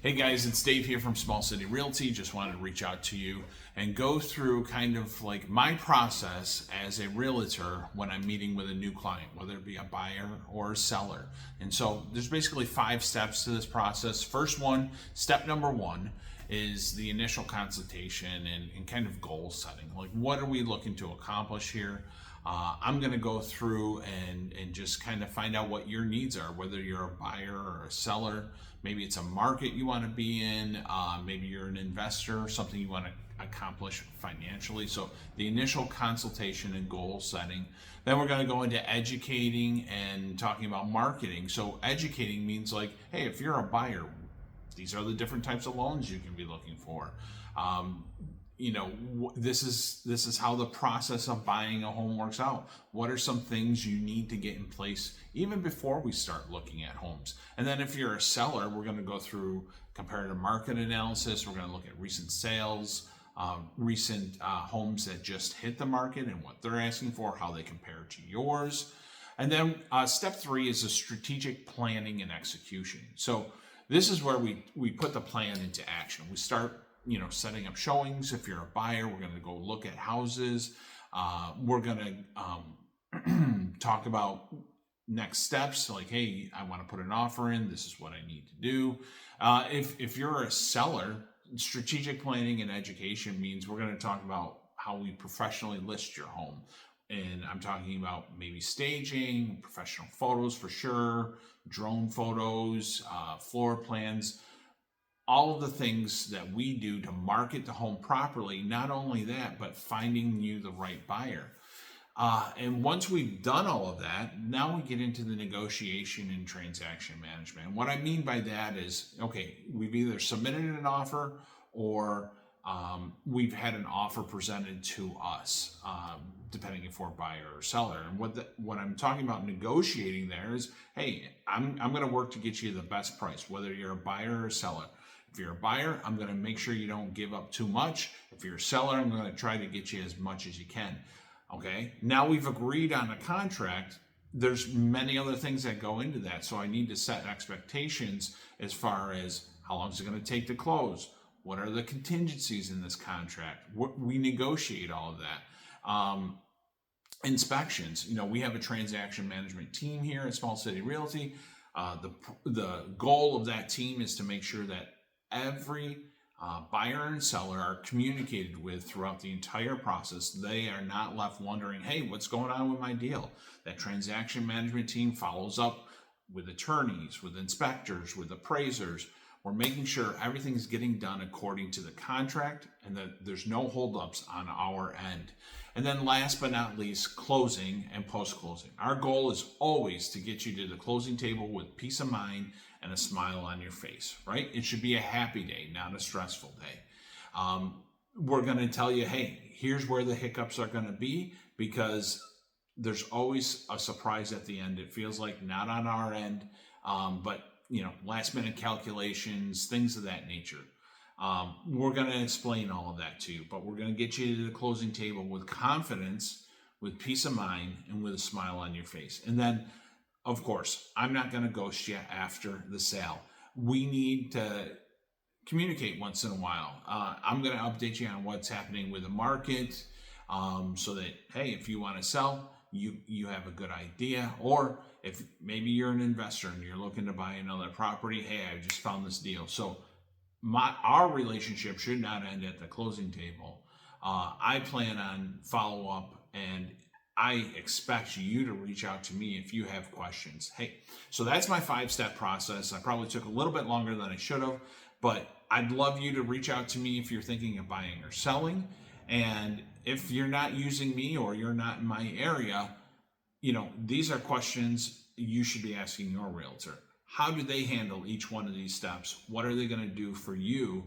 Hey guys, it's Dave here from Small City Realty. Just wanted to reach out to you and go through kind of like my process as a realtor when I'm meeting with a new client, whether it be a buyer or a seller. And so there's basically 5 steps to this process. First one, step number 1 is the initial consultation and kind of goal setting. Like, what are we looking to accomplish here? I'm going to go through and just kind of find out what your needs are, whether you're a buyer or a seller. Maybe it's a market you want to be in. Maybe you're an investor, something you want to accomplish financially. So the initial consultation and goal setting. Then we're going to go into educating and talking about marketing. So educating means like, hey, if you're a buyer, these are the different types of loans you can be looking for. This is how the process of buying a home works out. What are some things you need to get in place even before we start looking at homes? And then if you're a seller, we're going to go through comparative market analysis. We're going to look at recent sales, recent homes that just hit the market and what they're asking for, how they compare to yours. And then step 3 is a strategic planning and execution. So this is where we put the plan into action. We start setting up showings. If you're a buyer, we're going to go look at houses. We're going to talk about next steps, like, hey, I want to put an offer in. This is what I need to do. If you're a seller, strategic planning and education means we're going to talk about how we professionally list your home. And I'm talking about maybe staging, professional photos for sure, drone photos, floor plans, all of the things that we do to market the home properly. Not only that, but finding you the right buyer. And once we've done all of that, now we get into the negotiation and transaction management. And what I mean by that is, okay, we've either submitted an offer or we've had an offer presented to us, depending if we're buyer or seller. And what I'm talking about negotiating there is, hey, I'm going to work to get you the best price, whether you're a buyer or a seller. If you're a buyer, I'm going to make sure you don't give up too much. If you're a seller, I'm going to try to get you as much as you can. Okay, now we've agreed on a contract. There's many other things that go into that. So I need to set expectations as far as how long is it going to take to close? What are the contingencies in this contract? We negotiate all of that. Inspections. We have a transaction management team here at Small City Realty. The goal of that team is to make sure that every buyer and seller are communicated with throughout the entire process. They are not left wondering, hey, what's going on with my deal? That transaction management team follows up with attorneys, with inspectors, with appraisers. We're making sure everything's getting done according to the contract and that there's no holdups on our end. And then last but not least, closing and post-closing. Our goal is always to get you to the closing table with peace of mind and a smile on your face, right? It should be a happy day, not a stressful day. We're going to tell you, hey, here's where the hiccups are going to be, because there's always a surprise at the end. It feels like not on our end, but last minute calculations, things of that nature. We're going to explain all of that to you, but we're going to get you to the closing table with confidence, with peace of mind, and with a smile on your face. And then, of course, I'm not going to ghost you after the sale. We need to communicate once in a while. I'm going to update you on what's happening with the market, so that, hey, if you want to sell, you have a good idea. Or if maybe you're an investor and you're looking to buy another property, hey, I just found this deal. So our relationship should not end at the closing table. I plan on follow up, and I expect you to reach out to me if you have questions. Hey, so that's my 5-step process. I probably took a little bit longer than I should have, but I'd love you to reach out to me if you're thinking of buying or selling. And if you're not using me or you're not in my area, these are questions you should be asking your realtor. How do they handle each one of these steps? What are they going to do for you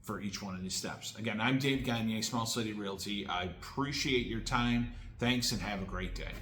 for each one of these steps? Again, I'm Dave Gagne, Small City Realty. I appreciate your time. Thanks, and have a great day.